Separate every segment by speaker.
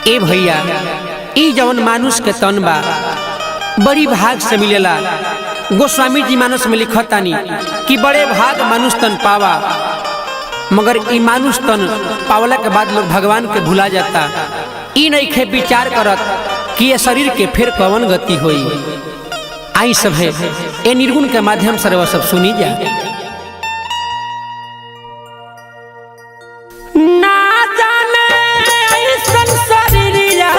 Speaker 1: ए भैया ई जवन मानुष के तन बा बड़ी भाग से मिलेला। गोस्वामी जी मानस में लिखतानी कि बड़े भाग मानुष तन पावा, मगर ई मानुष तन पावला के बाद लोग भगवान के भुला जाता। ई नइखे विचार करत कि ये शरीर के फिर कवन गति होई। आई सब है ए निर्गुण के माध्यम से सब सुनी जा। ना जाने ऐसन शरीरिया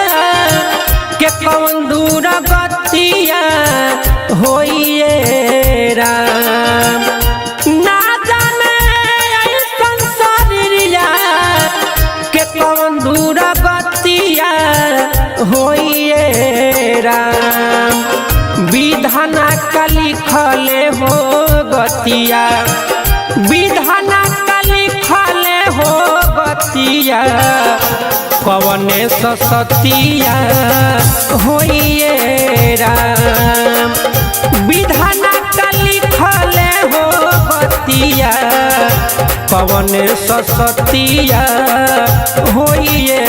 Speaker 1: के कवन दूर गतिया होइए राम। ना जाने ऐसन शरीरिया के कवन दूर गतिया होइए राम। विधाना का लिखले हो गतिया, विधाना का लिखले हो गतिया, कवने सतिया होइए राम। विधाना का लिखले हो गतिया, कवने सतिया होइए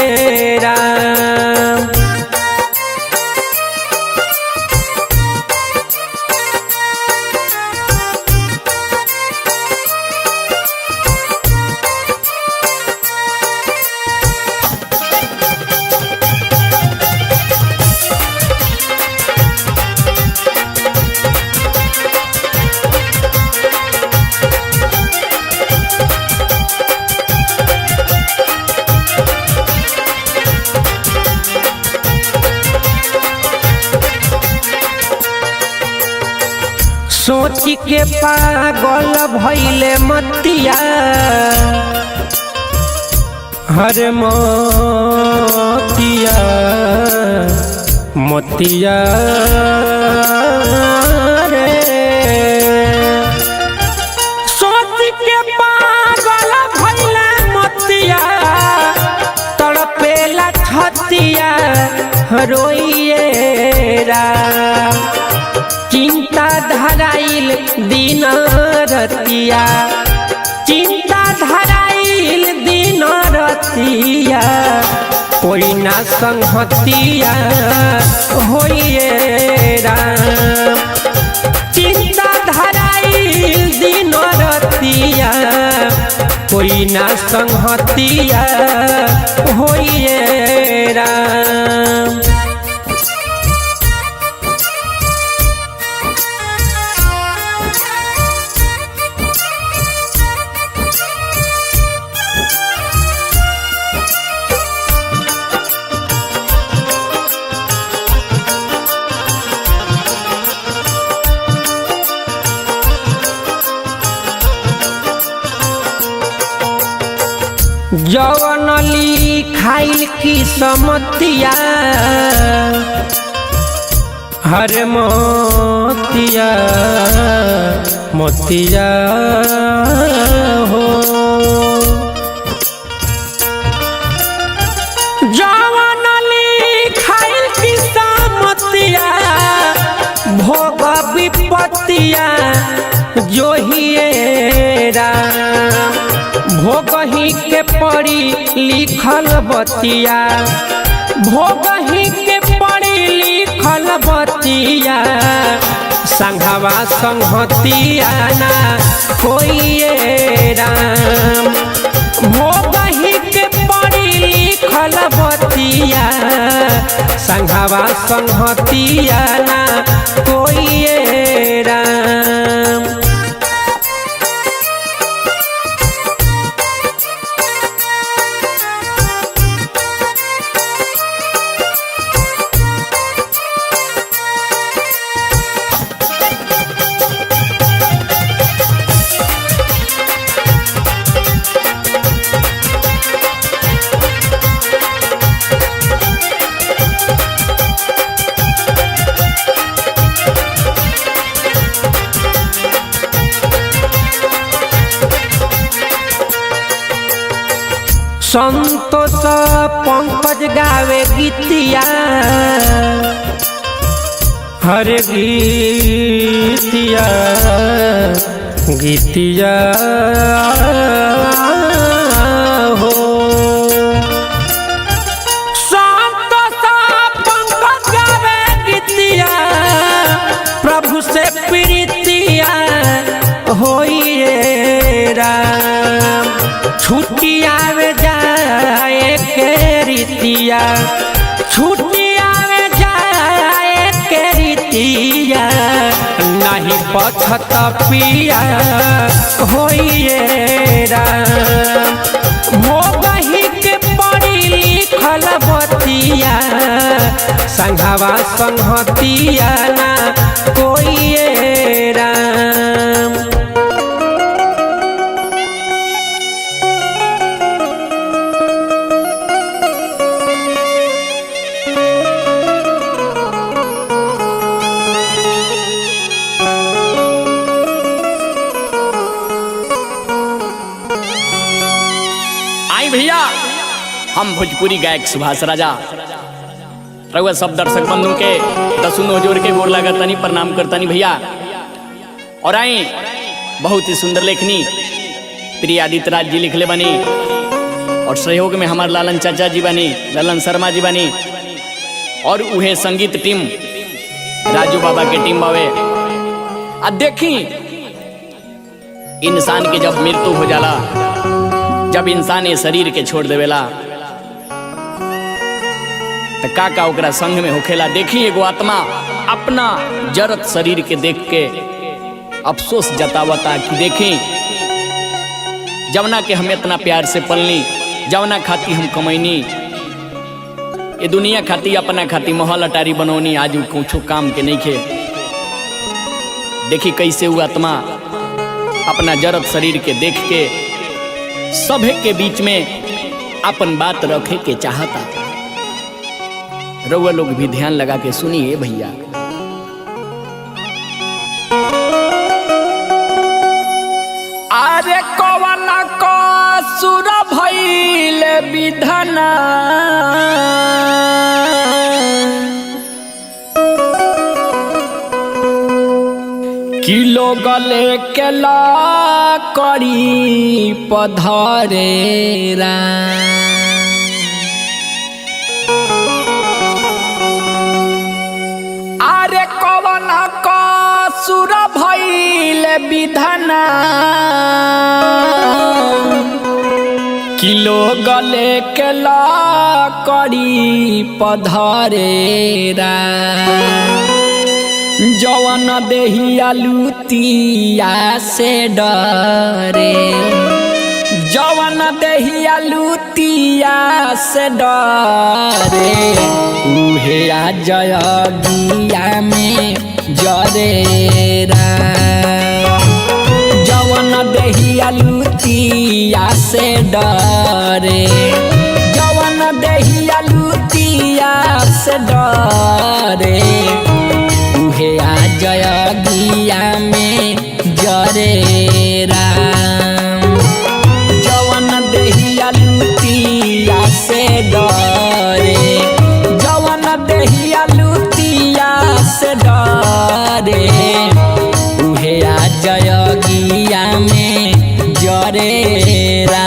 Speaker 1: राम। सोच के पागल भइले मतिया, हर मोतिया मोतिया रे। सोच के पागल भइले मतिया, तड़पेला छतिया रोइए राम। चिंता धराइल दिन रतिया, चिंता धराइल दिन रतिया, कोई ना संगतिया होइए राम। चिंता धराइल दिन रतिया, कोई ना संगतिया होइए राम। जवन लिखाइल की समतिया, हर मोतिया मोतिया हो। जवन लिखाइल की समतिया, भोग विपत्तिया जोहिए राम। भोगही के पड़ी लिखल बतिया, भोगही के पड़ी लिखल बतिया, संघवा संगतिया ना कोइए राम। भोगही के पड़ी लिखल बतिया, संघवा संगतिया ना कोइए राम। संतोष पंकज गावे गीतिया, हर गीतिया गीतिया हो। प्रीतिया छुट्टिया में जाए के रीतिया नहीं पछत पिया होइए राम हो गही के पढ़ी लिखल बतिया संघवा संहतिया ना कोइए राम।
Speaker 2: भैया हम भोजपुरी गायक सुभाष राजा रउआ सब दर्शक बंधु के दसुन जोर के गोर लागतानी प्रणाम करतानी भैया। और आई बहुत ही सुंदर लेखनी प्रिय आदित्य राज जी लिखले बनी और सहयोग में हमारे लालन चाचा जी बनी, ललन शर्मा जी बनी और उहे संगीत टीम राजू बाबा के टीम बावे। अब देखी इंसान के जब मृत्यु हो जाला, जब इंसान ये शरीर के छोड़ देवेला तो का ओकरा संग में होखेला। देखी एगो आत्मा अपना जरत शरीर के देख के अफसोस जतावता कि देखी जवना के हम इतना प्यार से पलनी, जवना खाती हम कमैनी, ये दुनिया खाती अपना खाती महल अटारी बनौनी, आज कुछ काम के नहीं खे। देखी कैसे वो आत्मा अपना जरत शरीर के देख के सभे के बीच में अपन बात रखे के चाहता। रउआ लोग भी ध्यान लगा के सुनिए भैया। अरे कवन को सुर भइल विधना किलो गले के ला करी पधरेरा अरे कवन का सुर भइल विधना किलो गले के ला करी पधरेरा जवन देहिया लुतिया से डरे, जवन देहिया लुतिया से डरे उहे आ जयगिया में जरेरा। जवन देहिया लुतिया से डरे, जवन देहिया लुतिया से डरे उहे आ जयगिया में जरेरा। जवन देहिया लुतिया से डरे, जवन देहिया लुतिया से डरे उहे आ जयगिया में जरेरा।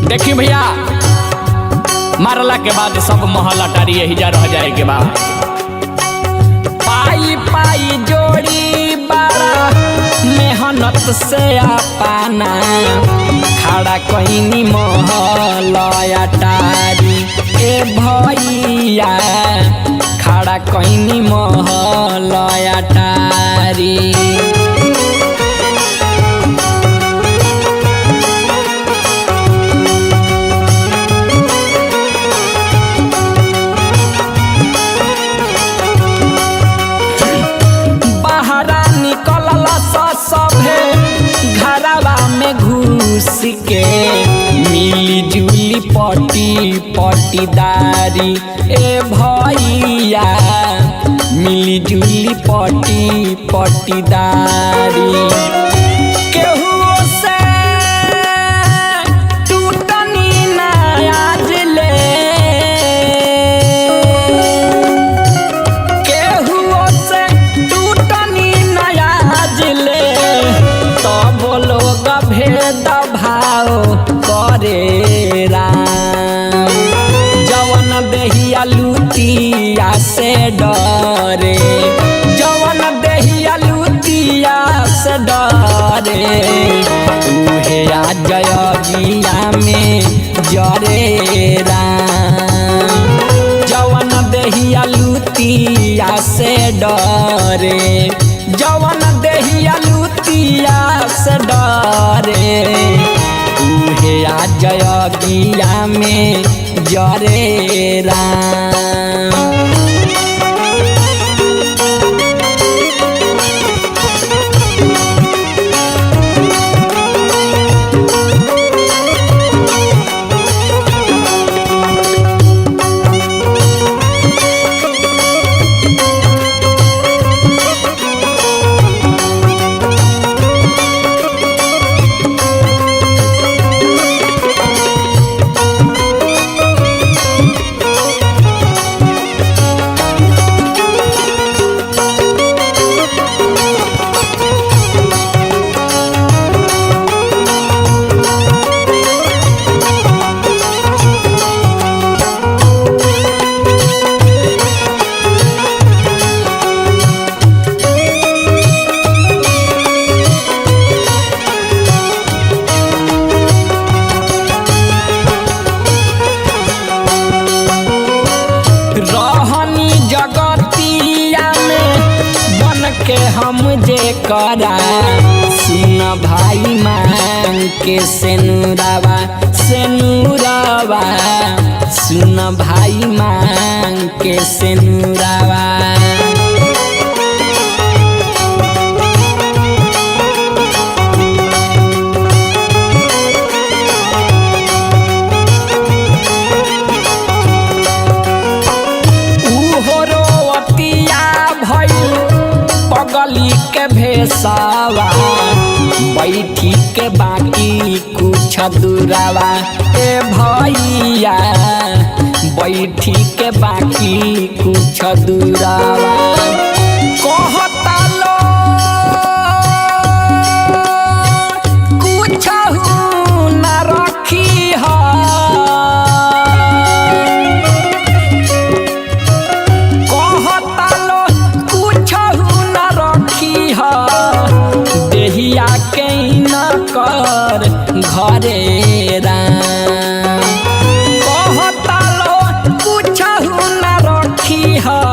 Speaker 2: देखी भैया मारला के बाद सब महल अटारी यही जा रह जाए के बाद पाई पाई जोड़ी बारा मेहनत से अपना खड़ा कहीं महल अटारी ए भैया खड़ा कहीं महल अटारी। के मिली जुली पटी पटीदारी ए भैया मिली जुली पटी पटीदारी। केहू से टूटनी ना आज ले से डरे, जवन देहिया लुतिया से डरे, उहे आ जयगिया में जरे राम। जवन देहिया लुतिया से डरे, जवन देहिया लुतिया से डरे, उहे आ जयगिया में जरे राम। के हम जे करा सुन भाई मांग के सेनुरावा सेनुरावा, सुन भाई मांग के सेनुरावा। गली के भेसावा बैठी के बाकी कुछ दूरावा, ए भैया बैठी के बाकी कुछ दूरावा। कहता लो कुछ न रखी है, देहिया के न कर घरे राम। कहता लो कुछ न रखी है,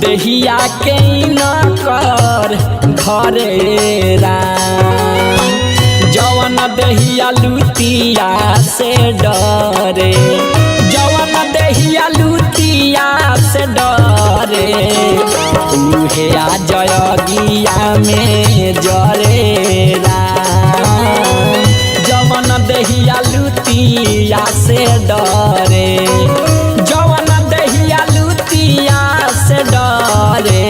Speaker 2: देहिया के न कर घरे राम। जवन देहिया लुतिया से डरे, जवन देहिया लुतिया से डरे, उहे आ जयगिया में जरे राम। जवन देहिया लुतिया से डरे, जवन देहिया लुतिया से डरे,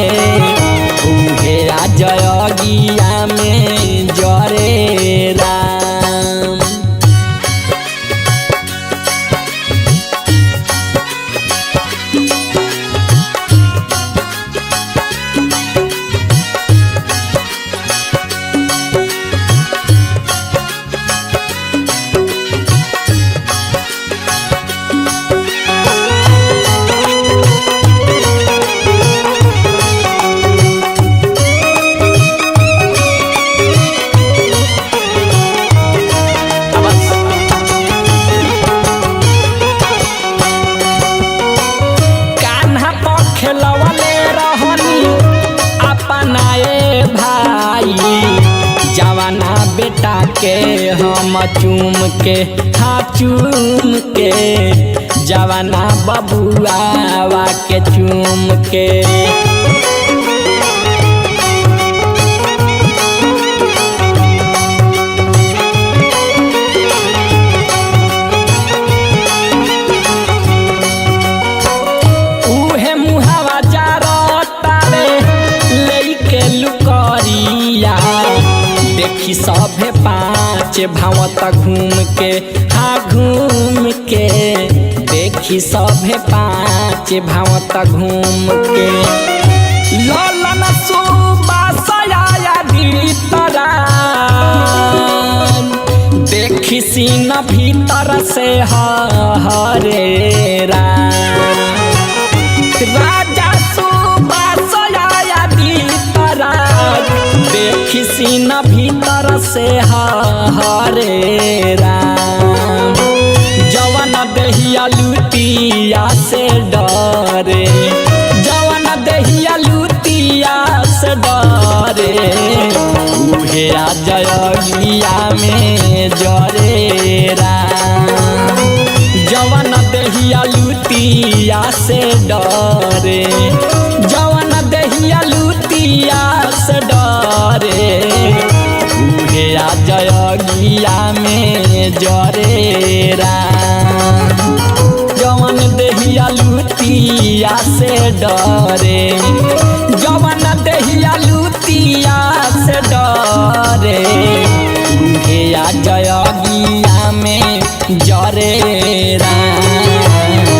Speaker 2: उहे आ जयगिया में जरे राम। बेटा के हम चूम के हाँ चूम के, जवाना बबुआवा के चूम के। उहे मुहावा जारतारे लेके लुकरिया, देखी सभे पाँच भावत घूम के हाँ घूम के, देखी सभे पाँच भावत घूम के। ललन सुबासया भीतरा, देखी सीन भीतर से हरे राम। राजा खिसीना भीतर से हरे राम जवन दहिया लुटिया से डरे जवन दहिया लुटिया से डरे उहे आ जयगिया में जरे राम जवन दहिया लुटिया से डरे जवन दहिया लुटिया से डरे उहे आ जयगिया में जरे राम जवन दहिया लुटिया से डरे जवन दहिया लुटिया से डरे उहे आ जयगिया में जरे राम।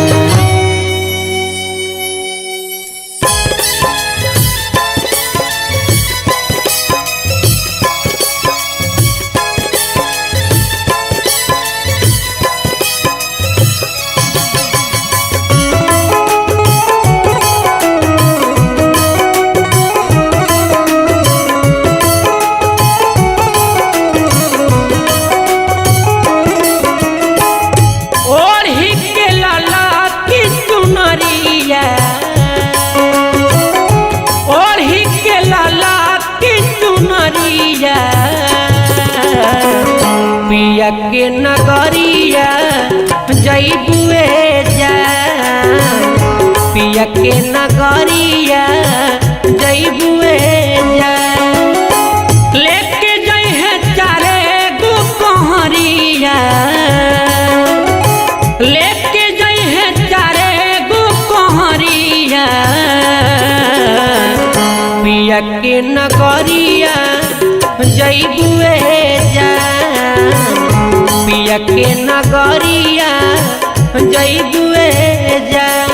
Speaker 1: पिया के नगरिया जइबुए जान पिया के नगरिया जइबुए जान लेके जई है चारे गो कहरिया लेके जई है चारे गो कहरिया पिया के नगरिया जइबुए जान पिया के नगरिया जइबुए जान।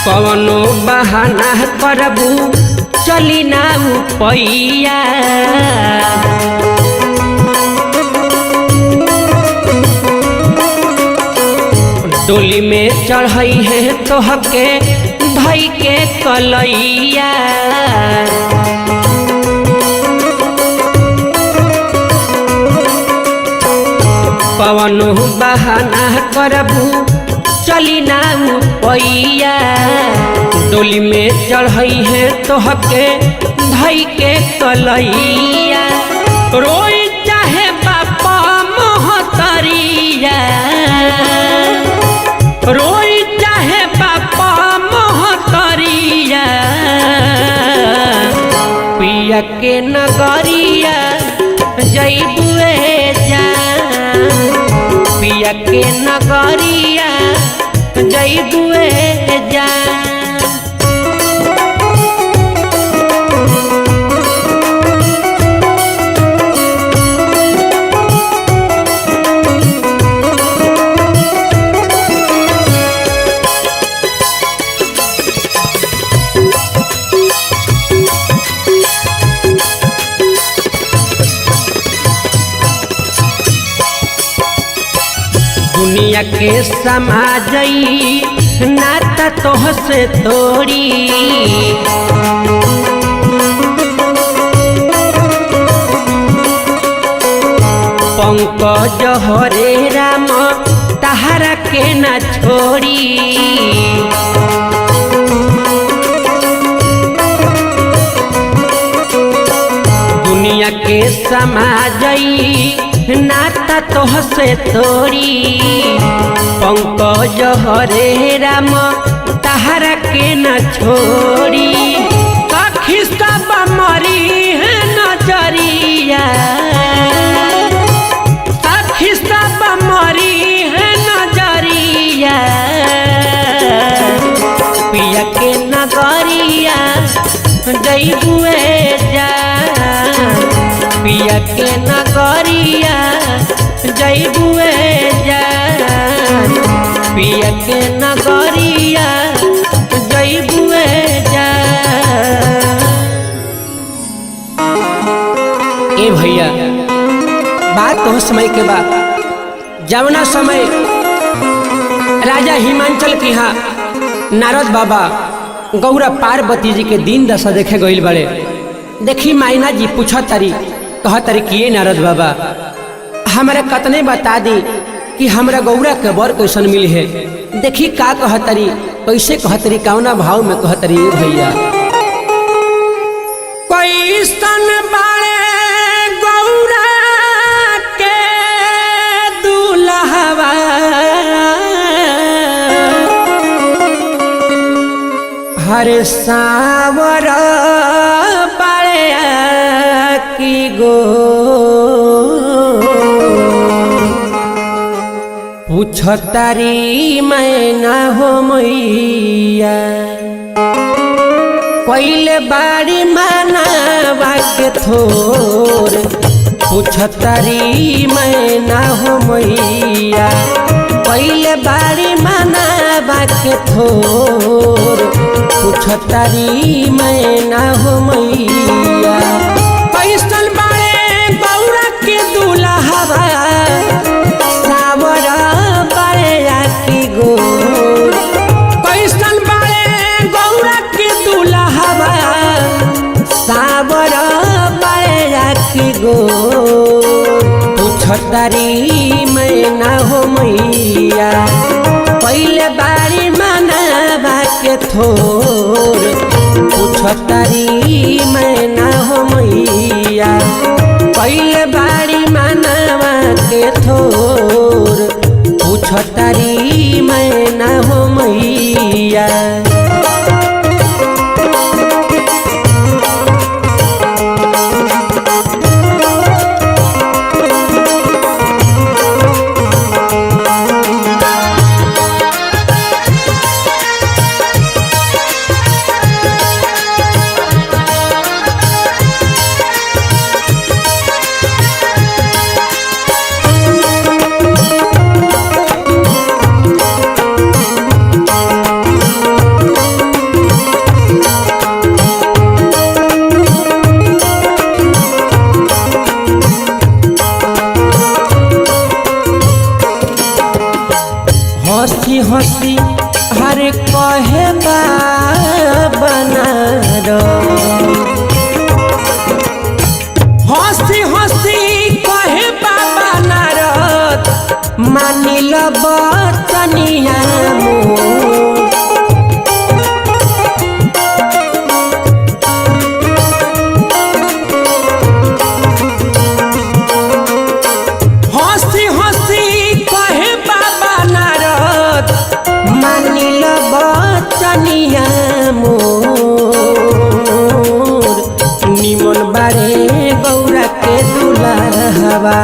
Speaker 1: कवनो बहाना करबू चली ना उपैया डोली में चढ़ई है तोहके धई के कलैया कवनो बहाना करबू चली ना उपैया डोली में चढ़ई है तोहके धई के कलैया रोई चाहे बापा मोहतरिया रोई चाहे बापा मोहतरिया पिया के नगरिया जइबुए जान पिया के नगरिया जइबुए जान। दुनिया के समाजई नाता तोह से तोड़ी पंकज हरे राम तहरा के न छोड़ी दुनिया के समाजई नाता तोह से तोड़ी पंकज हरे राम तहरा के न छोड़ी कखी सब मरी है नजरिया कखी सब मरी है नजरिया पिया के नगरिया जइबुए जान पिया के नगरिया जइबुए जान पिया के नगरिया जइबुए जान। ए भैया बात तो समय के बाद जवना समय राजा हिमांचल के यहाँ नारद बाबा गौरा पार्वती जी के दिन दशा देखे गईल बड़े। देखी मायना जी पूछा तारी कह तारी कि ये नारद बाबा हमारे कतने बता दी कि हमरा गौरा के बर कैसन मिली है। देखी का कह तारी कैसे कह तारी कौना भाव में कह तारी भैया कैसन बाड़े गौरा के दुल्हवा हरे सावर बाड़े की गो पूछतारी मैं ना हो मैया पहले बाड़ी माना बाके थोर पूछतारी मैं ना हो मैया पहले बाड़ी माना बाके थोर पूछतारी मैं ना हो मैया कैसन बाड़े गौरा के दुल्हवा सावर बाड़े आखी गोर कैसन बाड़े गौरा के दुल्हवा सावर बाड़े आखी गोर पूछतारी मैं ना हो मैया पहले बाड़ी माना के थोर पूछतारी मैं ना हो मैया पहले बाड़ी मानवा के थोर पूछतारी मैं ना हो मैया। हंसी हंसी हर कहे बना हंसी हंसी कहे बाबा नारद मानिल बचनिया हंसी हंसी कहे बाबा नारद मानिल बचनिया मोर निमन बारे गौरा के दुल्हवा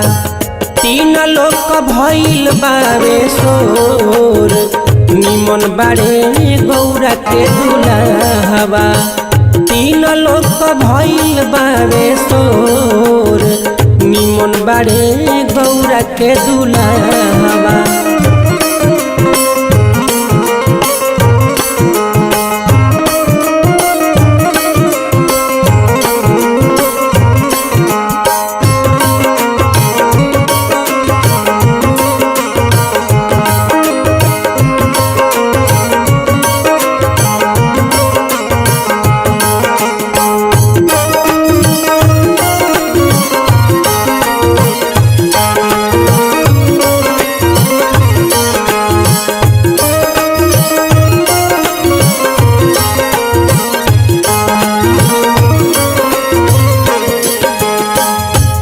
Speaker 1: तीन लोक भइल बावे सोर निमन बारे गौरा के दुल्हवा तीन लोक भइल बावे सोर निमन बारे गौरा के दुल्हवा।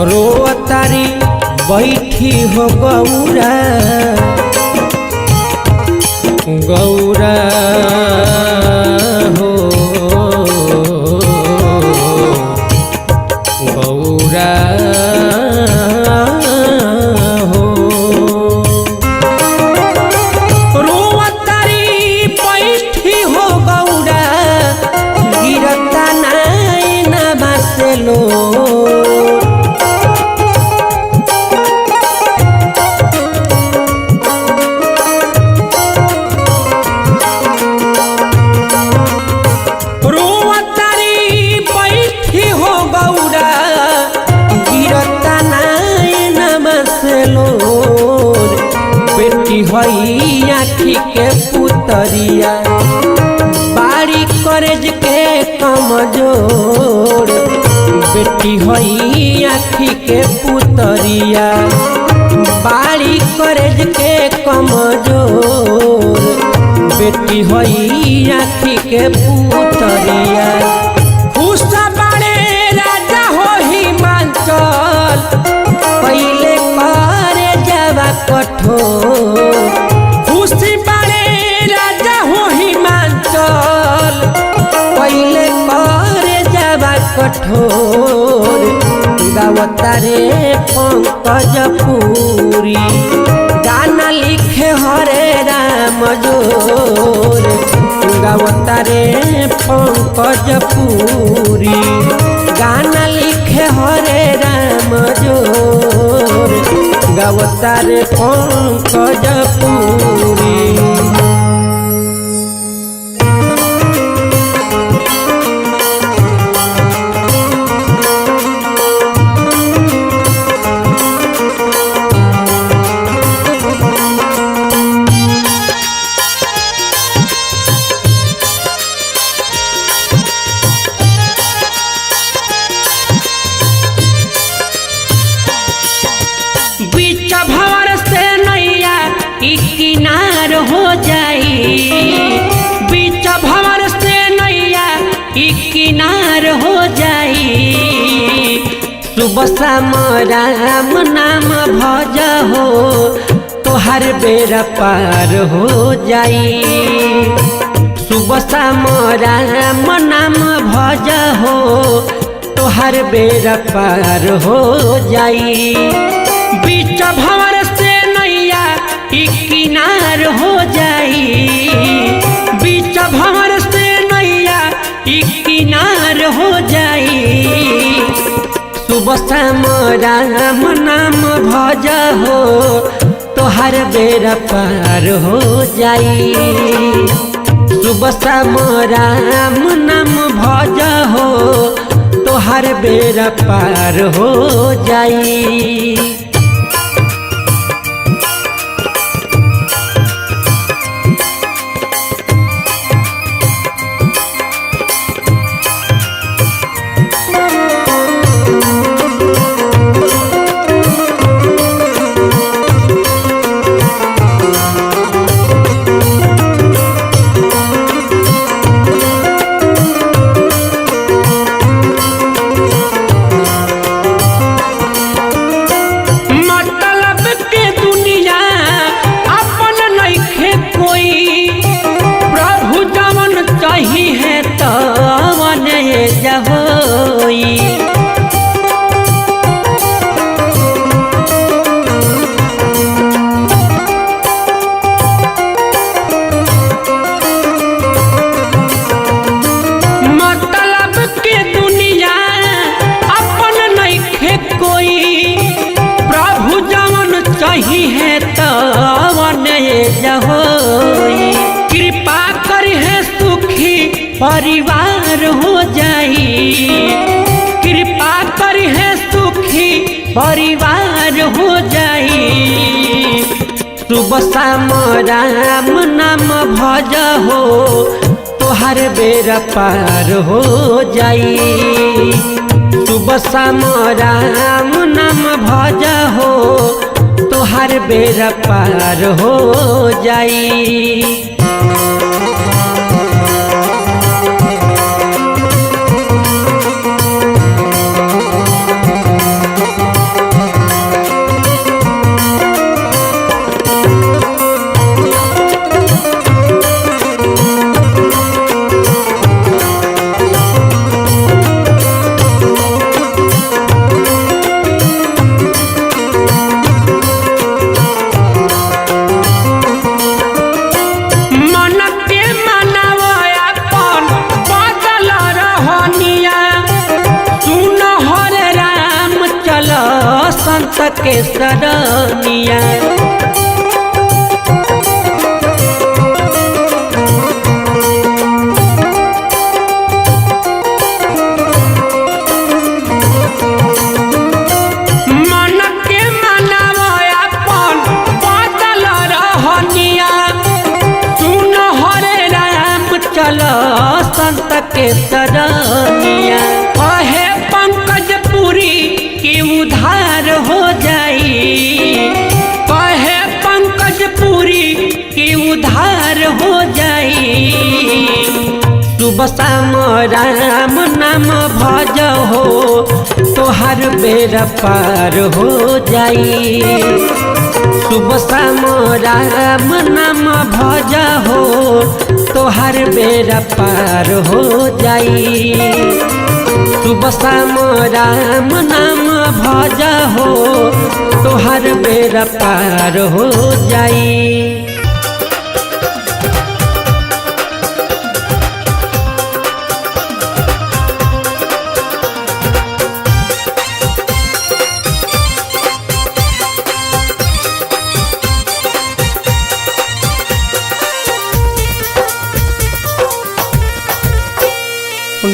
Speaker 1: रोतारी बैठी हो गौरा गौरा हो गौरा हो रोतारी बैठी हो गौरा गिरता नैना बसलो आखी के पुतरिया बाड़ी करेज के कमजोर बेटी हई आखी के पुतरिया बाड़ी करेज के कमजोर बेटी हई आखी के पुतरिया खुश बाड़े राजा हो हिमाचल पहले करे जावा कठोर खुशी बाड़े राजा हो हिमाचल पहले करे जावा कठोर गावतारे पंकज पुरी गाना लिखे हरे राम जोर गावतारे पंकज पुरी गाना लिखे हरे राम जोर गावतारे पंकज पुरी। किनार हो जाई बीच भंवर से नैया किनार हो जाई सुबह शाम राम नाम भज हो तोहर बेरा पार हो जाई सुबह शाम राम नाम भज हो तोहर बेरा पार हो जाई बीच भंवर से नैया किनार हो जाई बीच भंवर से नैया किनार हो जाई सुबह शाम राम नाम भज हो तोहर बेरा पार हो जाई सुबह शाम राम नाम भज हो तोहर बेरा पार हो जाई। कृपा कर है सुखी परिवार हो जाई कृपा कर है सुखी परिवार हो जाई सुबह शाम राम नाम भज हो तोहर बेरा पार हो जाई सुबह शाम राम नाम भज हो तोहर बेरा पार हो जाई। संत के सरनिया मन के मनावा अपन बदल रहनिया के सरनिया कहे पंकज पुरी के उधार हो जाई, कहे पंकज पुरी के उधार हो जाई। सुबह शाम राम नाम भज हो तोहर बेड़ा पार हो जाई। सुबह शाम राम नाम भज हो तोहर बेड़ा पार हो जाई। सुबह शाम राम नाम भज हो तोहर बेड़ा पार हो जाई।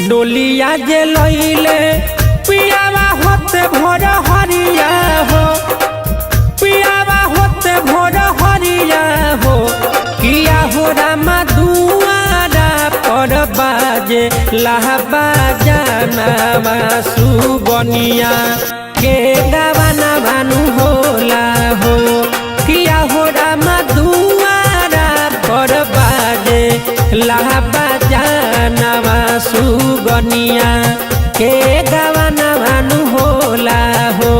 Speaker 1: डोलिया जे लइले पियावा होते भोर हरिया हो, पियावा होते भोर हरिया हो। किया हो रामा दुआरा पर बाजे लहबा जानवा सुगनिया के गावाना भानु होला हो। किया हो रामा दुआरा पर बाजे लहबा जानवा सुगनिया के गावाना भानु होला हो।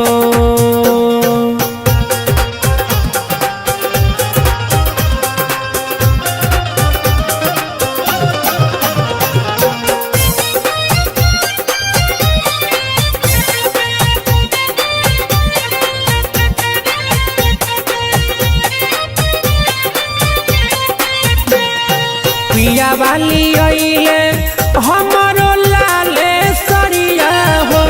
Speaker 1: पिया वाली अइले हमरो लाले सरिया हो,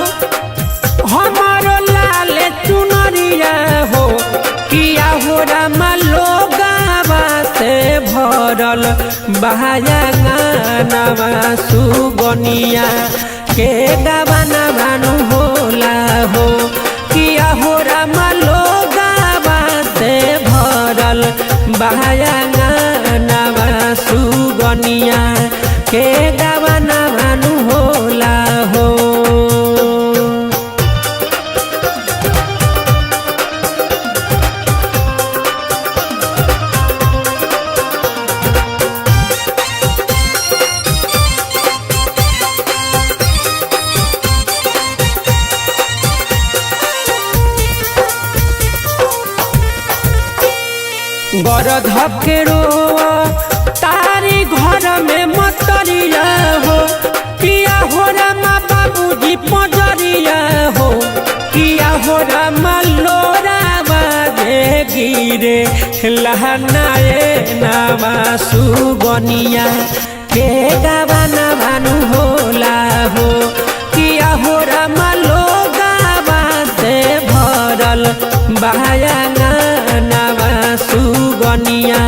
Speaker 1: हमरो लाले चुनरिया हो। किया हो रामा लोगावा से भरल बहाया गानावा सुगनिया के गावाना भानु होला हो। किया हो रामा लोगावा से भरल बहाया गानावा सुगनिया के गावाना भानु होला हो। गरधप के रोआ तारी घर में मतरिया हो। किया हो रामा बाबूजी पजरिया हो। किया हो रामा लोरा बाजे गिरे लहनाए नामा सुगनिया के गावाना भानु होला हो। किया हो रामा लोगावा से भरल बहाया गानावा सुगनिया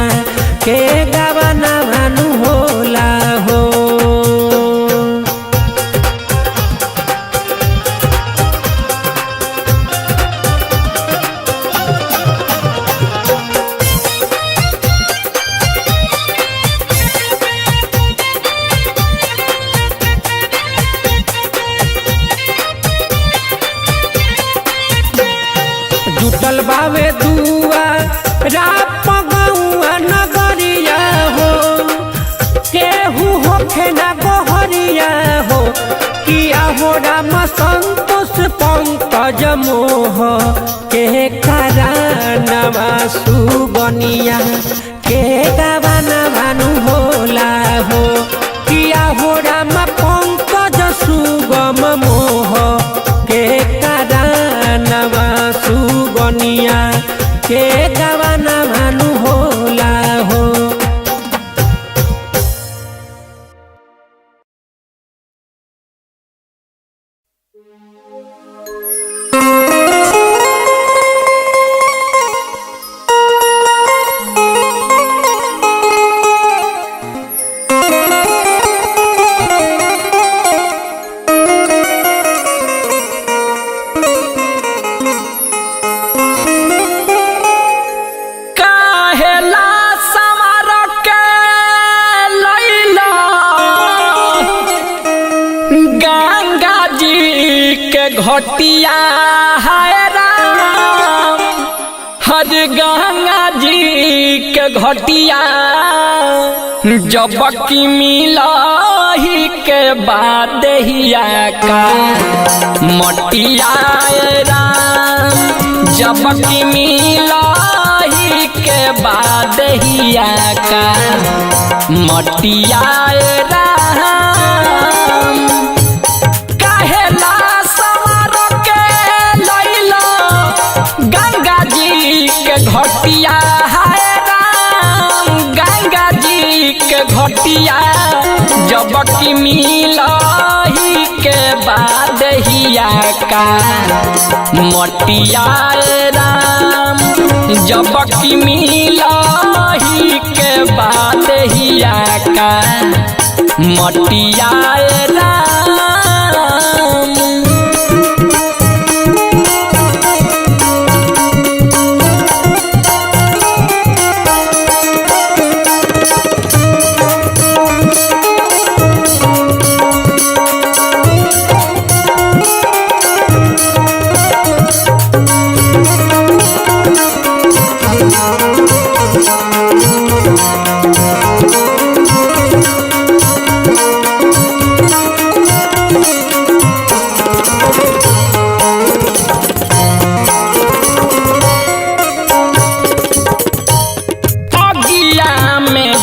Speaker 1: के गावाना भानु होला हो। जुटल बावे दुआ राप गौआ नगरिया हो। केहू होखे ना गोहरिया हो। किया हो रामा संतोष पंकज मोह के करानवा सुगनिया के गावाना भानु होला हो। किया हो रामा पंकज सुगम मोह के करानवा सुगनिया के गावाना भानु होला हो।
Speaker 2: गंगा जी के घटिया है राम, हर गंगा जी के घटिया जब की मिलही के बाद हिया का मटिया राम, जब की मिलही के बाद हिया का मटिया राम। कहेला सवार के लैला गंगा जी के घटिया है राम, गंगा जी के घटिया जब की मिलही के बाद हिया का मटिया राम, जब की मिलही के बाद हिया का मटिया राम।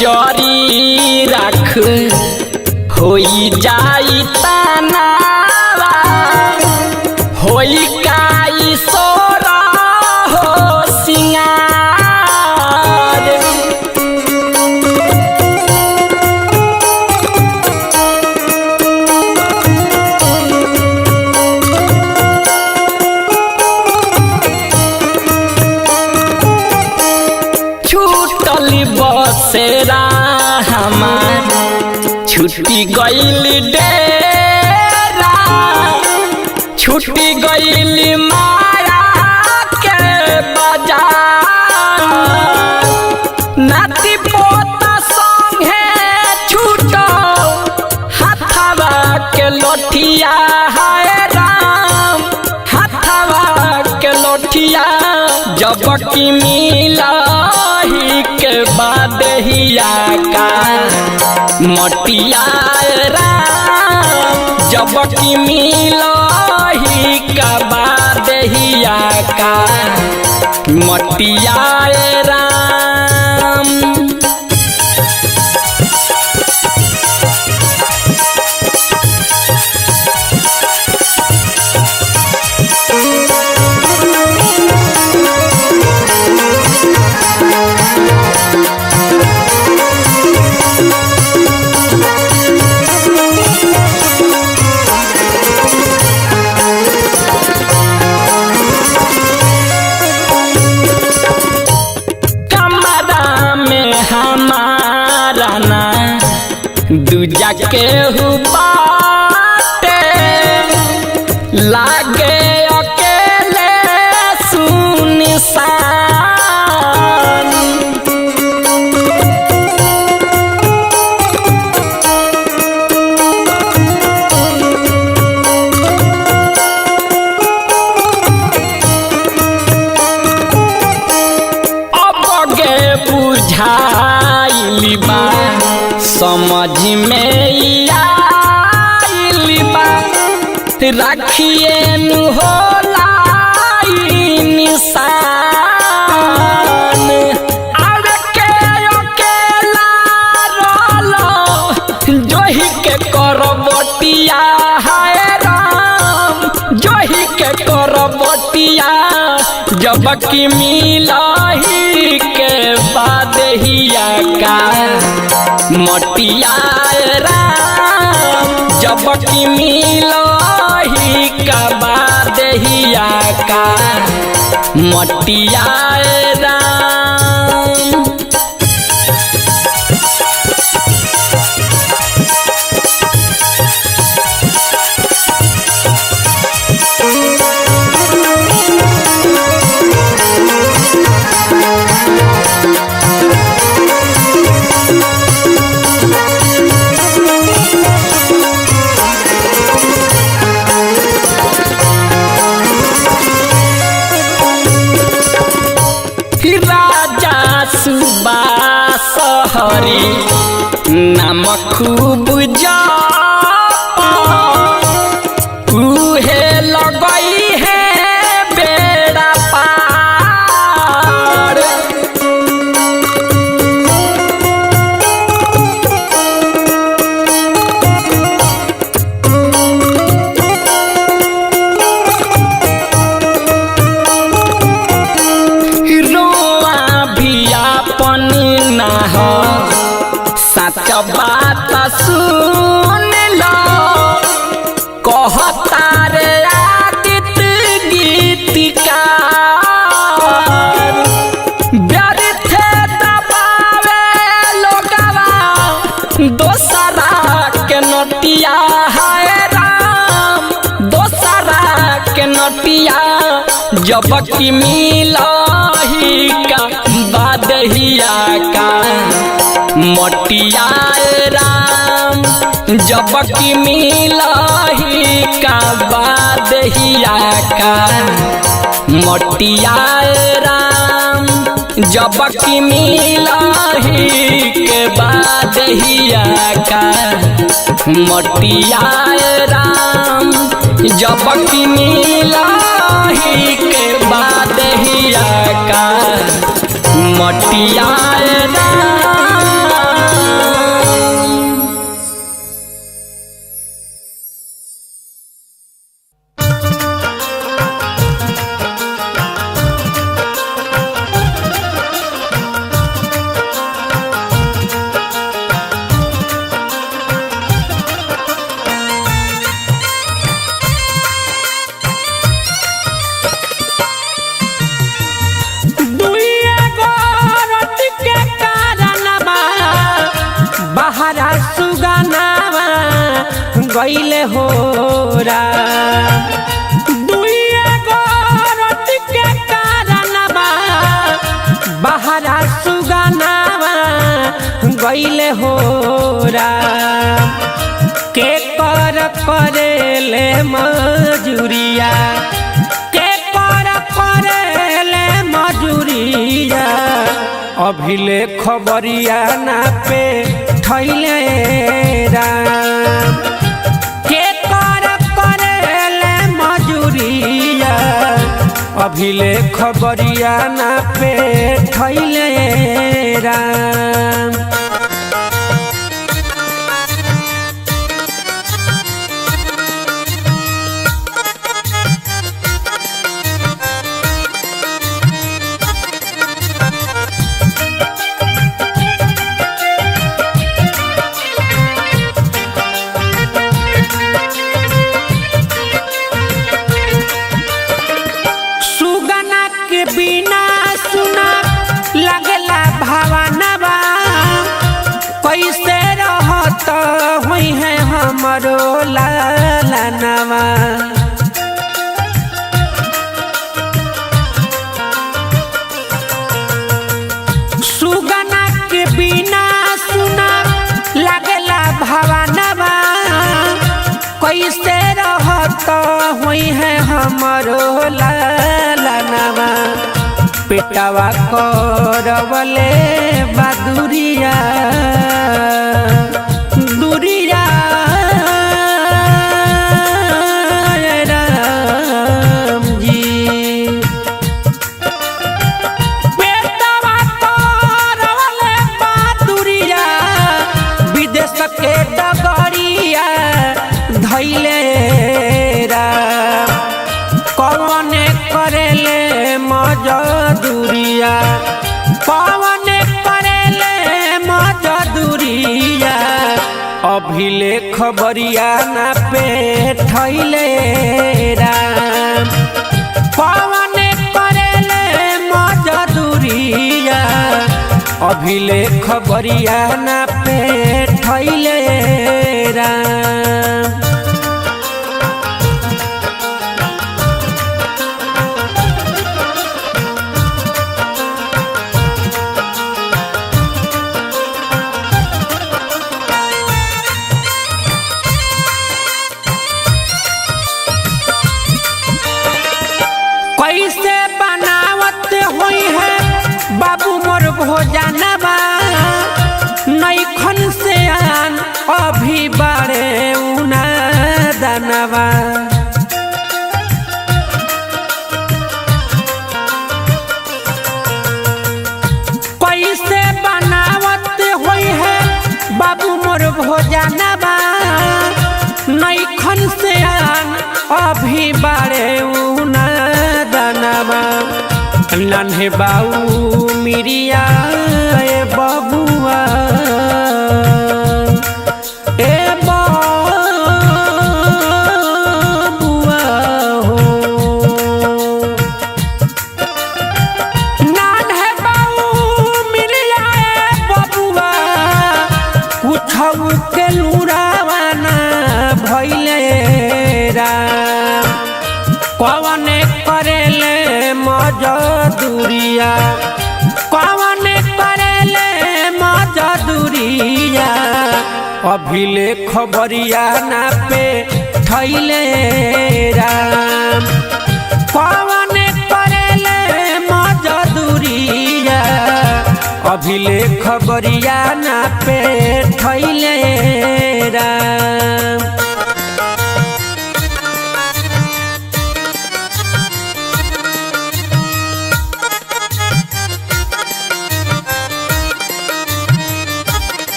Speaker 2: जरी रख होई जाई तनावा, होई काई सोरा हो सिंगार। छूटल बसेरा हमार छुट्टी गईल डेरा, छुट्टी गईल माया के बाजार। नाती पोता संगे छूटो हाथवा के लोठिया है राम, हाथवा के लोठिया जब की मिलही के बाद हिया का मटिया राम, जब की मिलही का बाद हिया का मटिया राम। दूजा के बाटे लागे अकेले सुनसान, अब गे बुझाइली बा समझ में आइली बा, राखिए नु होला निशान। आवे के अकेला रोलो जोही के करबटिया है राम, जोही के करबटिया जब की मिलही के बाद हिया का मटिया राम, जब की मिलही का बाद हिया का मटिया राम। नतिया जब की मिलही का बादहिया का मटिया राम जब की मिलही का बादहिया का मटिया राम जब की मिलही के बादहिया का मटिया राम जब की मिलही के बादहिया का मटिया राम।
Speaker 1: गईले हो दुइया गोरत के कारणवा बहरा सुगनावा गईले हो के कर करेले मजूरिया के कर करेले मजूरिया अभिले खबरिया ना पे थैले राम अभिले खबरिया ना पे थैले राम। हमरो लालनवा सुगना के बिना सुना लगला भवनवा कैसे रहत हुई है हमरो लालनवा पेटवा करवले बदुरिया दुरिया राम जी पेटवा करवले बदुरिया विदेश के डगरिया धैले राम कौन करेले मजदूरिया कौन करेले मजदूरिया अभिले खबरिया ना पे थैले राम कौन करेले मजदूरिया अभिले खबरिया ना पे थैले राम। कैसे बनावत हुई है बाबू मोर भोजनवा नैखन से आन अभी बड़े उना दनवा कैसे बनावत हुई है बाबू मोर भोजनवा नैखन से आन अभी बड़े उना दनवा नन्हे बाऊ मिरिया ए बबुआ ए बबुआ हो नन्हे बाऊ मिरिया ए बबुआ कुछ के लुरावाना भइले राम कौने करेले मजदूरिया, कौने करेले मजदूरिया, अभिले खबरिया ना पे थैले राम। कौने करेले मजदूरिया, अभिले खबरिया ना पे थैले राम।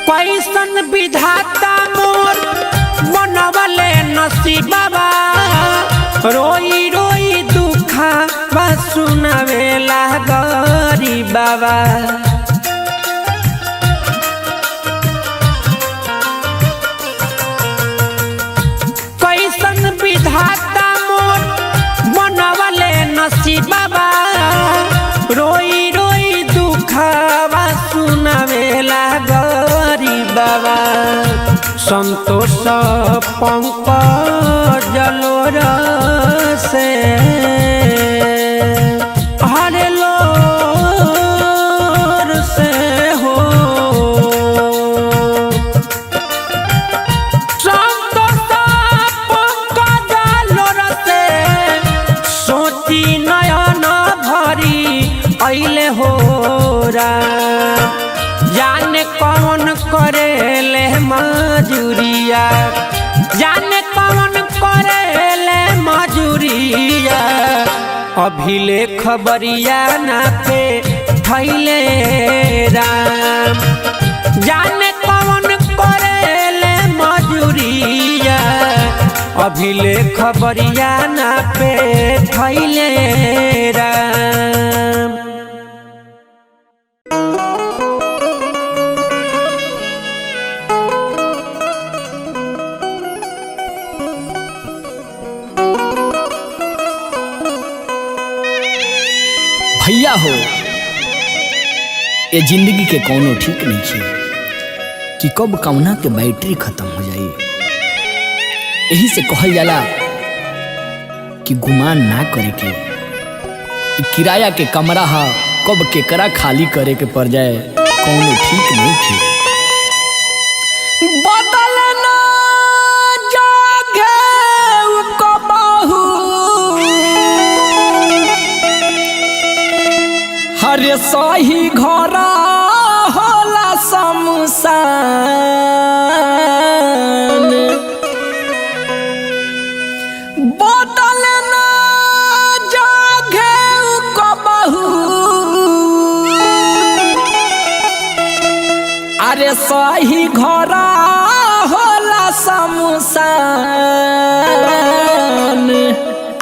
Speaker 1: कैसन विधाता मोर बनवले नसीबा, रोई रोई दुखा सुनावेला गरीबा। कैसन विधाता मोर बनवले नसीबा, रोई रोई दुखा सुनावेला बाबा। संतोष पंकज लोर से हरे लोर से हो, संतोष पंकज लोर से सोची नयन भरी अइले हो राम। जाने कौन करेले मजूरिया, जाने कौन करेले मजूरिया, अभिले खबरिया ना पे थैले राम। जाने कौन करेले मजूरिया, अभिले खबरिया ना पे थैले राम।
Speaker 2: भैया हो, ये जिंदगी के कोनो ठीक नहीं है कि कब कौना के बैटरी खत्म हो जाए। यही से कहल जाला कि गुमान ना करे के, किराया के कमरा हा कब केकरा खाली करे के पड़ जाए कोनो ठीक नहीं है। बदलना जागे कबहू, हरे सही घरा होला शमशान। बदलना जागे कबहू, अरे सही घरा होला शमशान।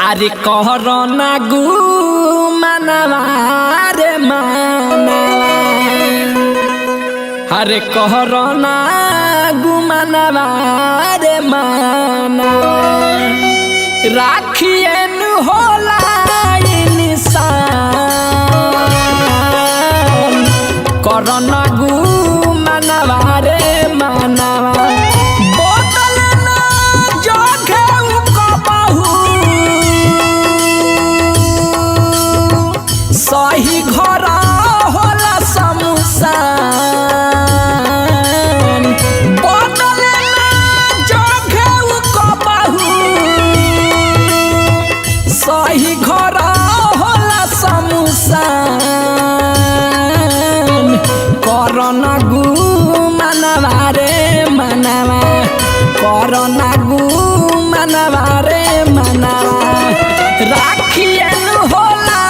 Speaker 2: अरे कहरना गु मनवा रे मनवा, अरे कहरना गु मनवा रे मनवा। राखियन होला इंसान, करना गु मनवा रे मनवा। बोतलना जोगे कबहू, सही घरा होला शमशान। बदलना जोगे कबहू, सही घरा होला शमशान। करना गु मनवा रे मनवा, करना गु मनवा रे मनवा। राखियन होला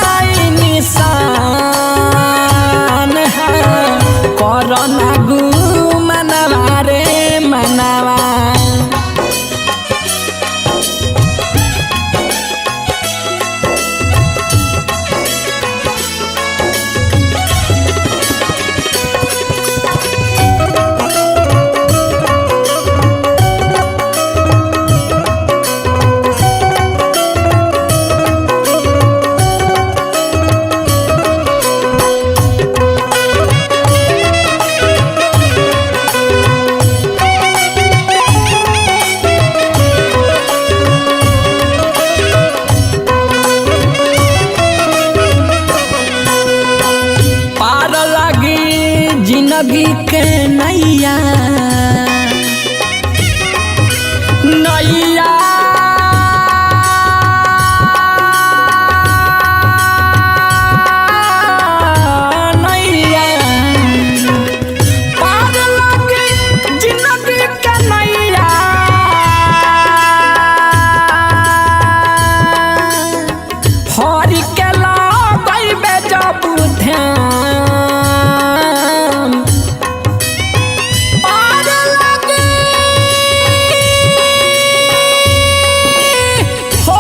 Speaker 2: निशान, करना गु मनवा रे मनवा।
Speaker 3: जिंदगी के नैया
Speaker 2: नैया
Speaker 3: नैया
Speaker 2: पार लगे जिंदगी के नैया
Speaker 3: हरि के लगैबे जब ध्यान
Speaker 2: पार लगे
Speaker 3: हो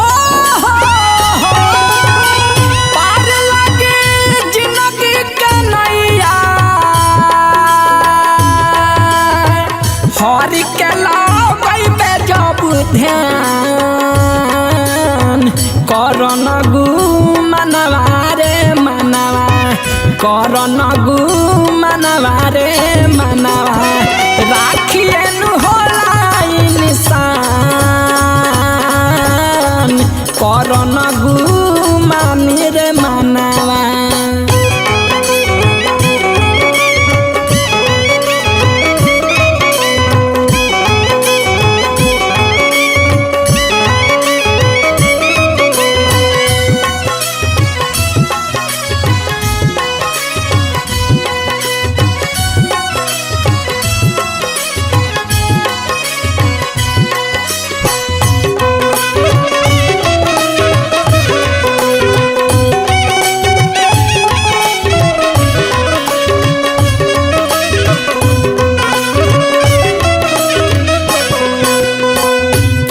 Speaker 2: पार लगे जिंदगी के नैया
Speaker 3: हरि के लगैबे जब ध्यान करन गु मनवा रे मनवा करन गु मनवा रे मनवा राखिए नु होला इंसान करन गु मानी रे मनवा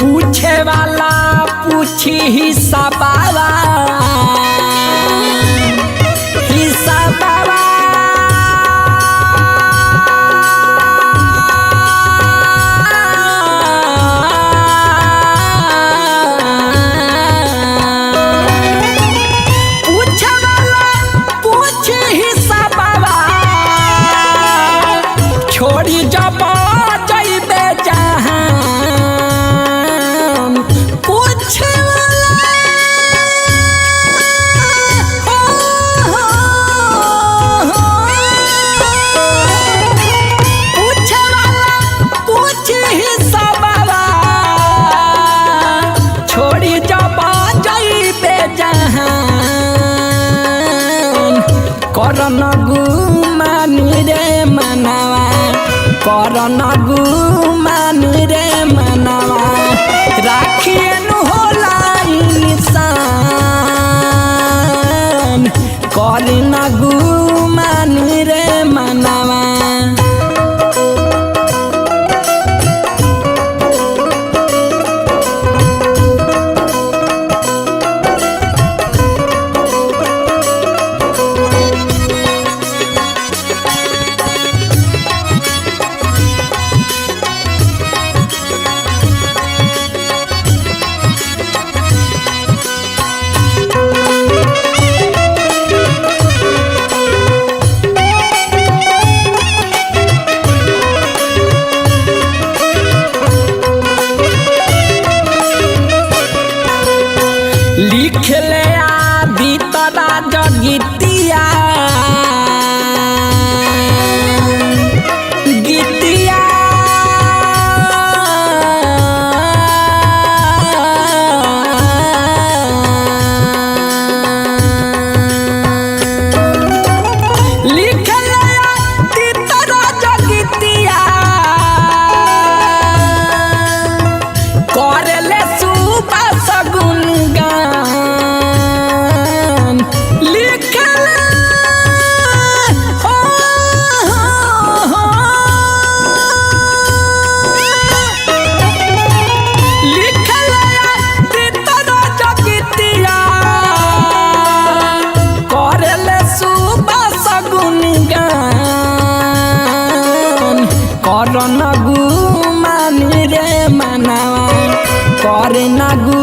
Speaker 3: पूछे वाला पूछी हिसाबावा हिसाबावा पूछे वाला पूछी हिसाबावा छोड़ी जब जइबे जहां पूछे वाला पूछे वाला पूछी हिसाबावा छोड़ी जब जइबे जहां करन गु मानी रे मनवा करन गु मानी रे मनवा राखिए नु होला इंसान करन गु मानी रे मनवा लिखले आदि तरा जगितिया गीतिया लिखले आदि तरा जगितिया करले सुबह सगुन गान लिखले हो लिखले तीतरा जगितिया करले सुबह सगुन गान करन गु मानी रे मनवा करन गु